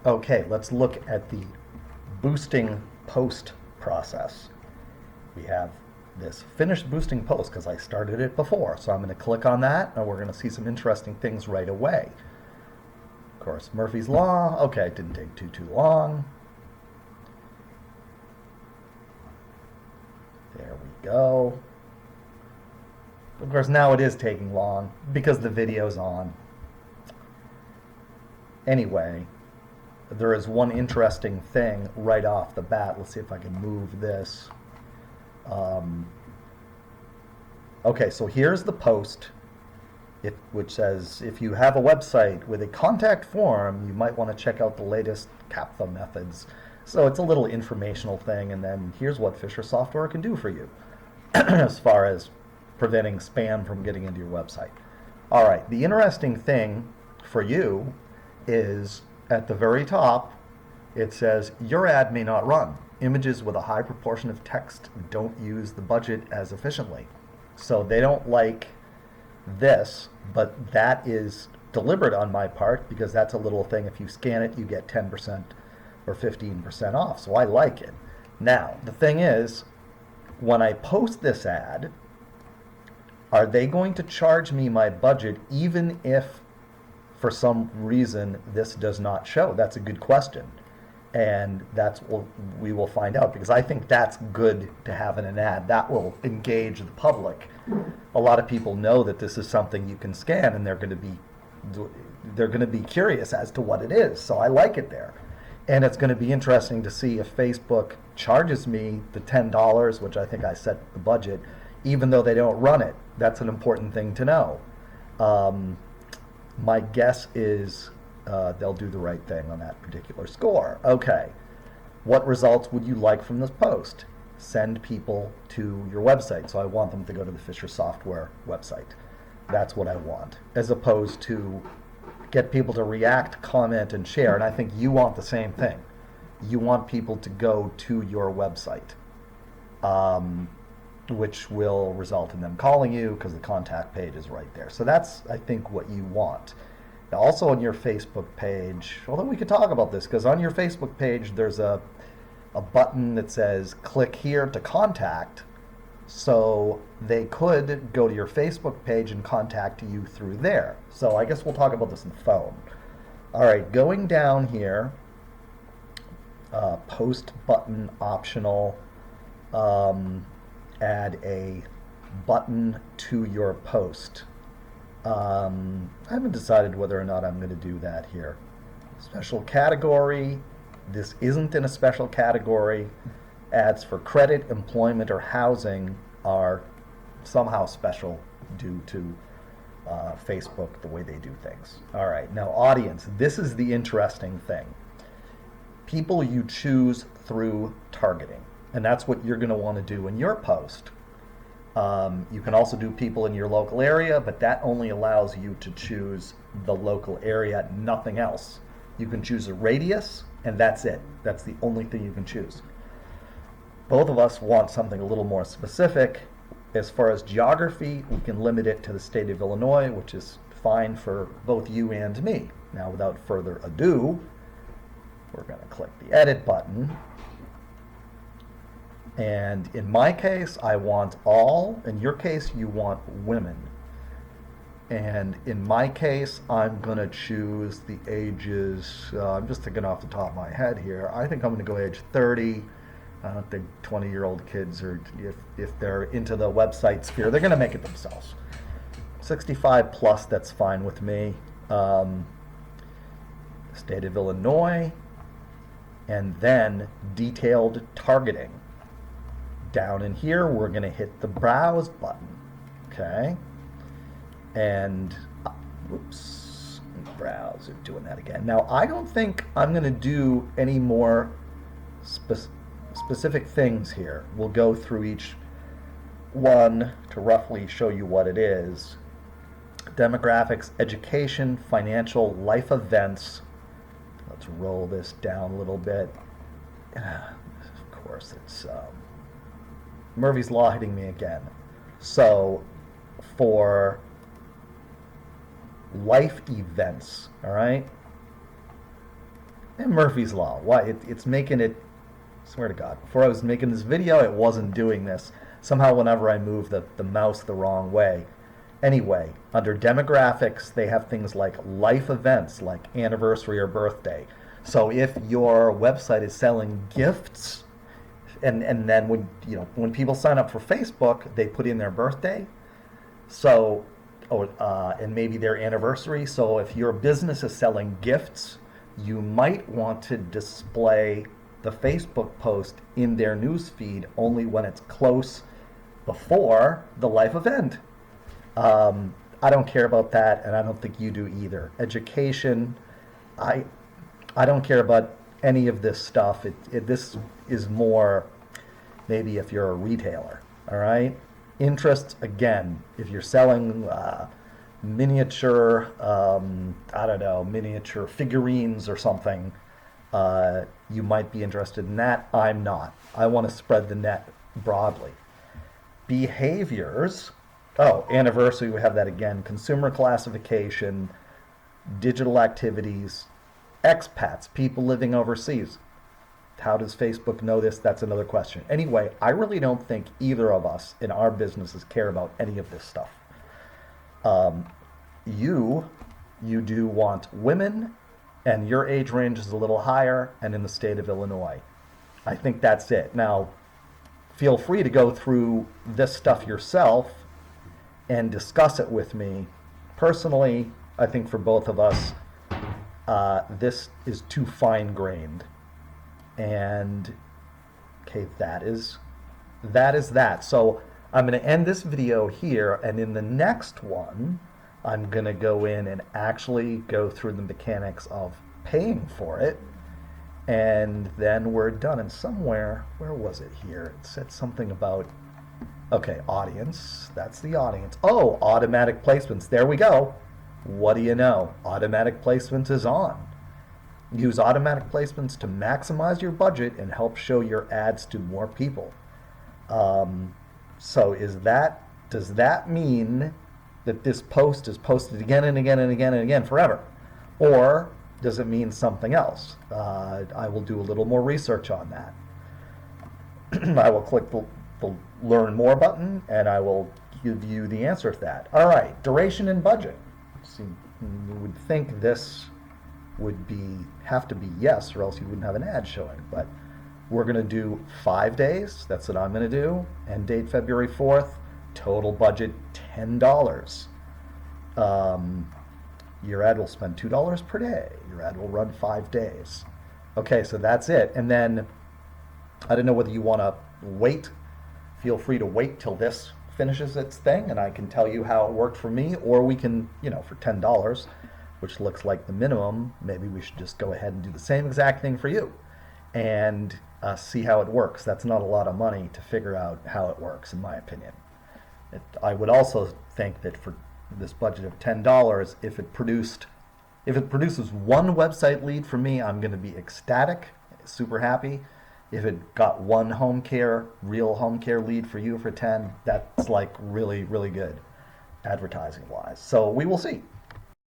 Okay, let's look at the boosting post process. We have this finished boosting post because I started it before. So I'm going to click on that and we're going to see some interesting things right away. Of course, Murphy's Law. Okay, it didn't take too long. There we go. Of course, now it is taking long because the video's on. Anyway, there is one interesting thing right off the bat. Let's see if I can move this. Okay, so here's the post, which says, if you have a website with a contact form, you might want to check out the latest CAPTCHA methods. So it's a little informational thing, and then here's what Fisher Software can do for you as far as preventing spam from getting into your website. All right, the interesting thing for you is at the very top, it says, your ad may not run. Images with a high proportion of text don't use the budget as efficiently. So they don't like this, but that is deliberate on my part because that's a little thing. If you scan it, you get 10% or 15% off. So I like it. Now, the thing is, when I post this ad, are they going to charge me my budget even if for some reason this does not show? That's a good question. And that's what we will find out, because I think that's good to have in an ad. That will engage the public. A lot of people know that this is something you can scan, and they're going to be curious as to what it is. So I like it there. And it's going to be interesting to see if Facebook charges me the $10, which I think I set the budget, even though they don't run it. That's an important thing to know. My guess is they'll do the right thing on that particular score. Okay, what results would you like from this post? Send people to your website. So I want them to go to the Fisher Software website. That's what I want, as opposed to get people to react, comment, and share. And I think you want the same thing. You want people to go to your website, which will result in them calling you because the contact page is right there. So that's, I think, what you want. Now, also on your Facebook page, although we could talk about this, because on your Facebook page there's a button that says click here to contact, so they could go to your Facebook page and contact you through there. So I guess we'll talk about this on the phone. All right, going down here, post button optional, add a button to your post. I haven't decided whether or not I'm going to do that here. Special category. This isn't in a special category. Ads for credit, employment, or housing are somehow special due to Facebook, the way they do things. All right, now audience. This is the interesting thing. People you choose through targeting, and that's what you're going to want to do in your post. You can also do people in your local area, but that only allows you to choose the local area, nothing else. You can choose a radius, and that's it. That's the only thing you can choose. Both of us want something a little more specific. As far as geography, we can limit it to the state of Illinois, which is fine for both you and me. Now, without further ado, we're going to click the edit button. And in my case, I want all. In your case, you want women. And in my case, I'm going to choose the ages. I'm just thinking off the top of my head here. I think I'm going to go age 30. I don't think 20-year-old kids are, if they're into the website sphere, they're going to make it themselves. 65 plus, that's fine with me. State of Illinois. And then detailed targeting. Down in here, we're going to hit the browse button, okay? And, whoops, browse, doing that again. Now, I don't think I'm going to do any more specific things here. We'll go through each one to roughly show you what it is. Demographics, education, financial, life events. Let's roll this down a little bit. Of course, it's Murphy's Law hitting me again. So for life events, all right, And Murphy's Law. Why? It's making it, swear to God, before I was making this video, it wasn't doing this. Somehow whenever I move the mouse the wrong way. Anyway, under demographics, they have things like life events, like anniversary or birthday. So if your website is selling gifts, and then when people sign up for Facebook, they put in their birthday, so and maybe their anniversary. So if your business is selling gifts, you might want to display the Facebook post in their newsfeed only when it's close before the life event. I don't care about that, and I don't think you do either. Education, I don't care about any of this stuff. This is more maybe if you're a retailer, all right? Interests, again, if you're selling miniature, I don't know, miniature figurines or something, you might be interested in that. I'm not. I want to spread the net broadly. Behaviors, anniversary, we have that again. Consumer classification, digital activities, expats, people living overseas. How does Facebook know this? That's another question. Anyway, I really don't think either of us in our businesses care about any of this stuff. You do want women, and your age range is a little higher, and in the state of Illinois. I think that's it. Now, feel free to go through this stuff yourself and discuss it with me. Personally, I think for both of us, this is too fine-grained. And, okay, that is that. So I'm going to end this video here, and in the next one, I'm going to go in and actually go through the mechanics of paying for it, and then we're done. And somewhere, where was it here? It said something about, okay, audience. That's the audience. Oh, automatic placements. There we go. What do you know? Automatic placements is on. Use automatic placements to maximize your budget and help show your ads to more people. So does that mean that this post is posted again and again and again and again forever? Or does it mean something else? I will do a little more research on that. I will click the Learn More button, and I will give you the answer to that. All right, duration and budget. See, you would think this would have to be yes, or else you wouldn't have an ad showing. But we're going to do 5 days. That's what I'm going to do. End date February 4th. Total budget $10. Your ad will spend $2 per day. Your ad will run 5 days. Okay, so that's it. And then I don't know whether you want to wait. Feel free to wait till this finishes its thing, and I can tell you how it worked for me, or we can, for $10, which looks like the minimum, maybe we should just go ahead and do the same exact thing for you and see how it works. That's not a lot of money to figure out how it works, in my opinion. I would also think that for this budget of $10, if it produces one website lead for me, I'm going to be ecstatic, super happy. If it got one real home care lead for you for 10, that's like really, really good advertising wise. So we will see.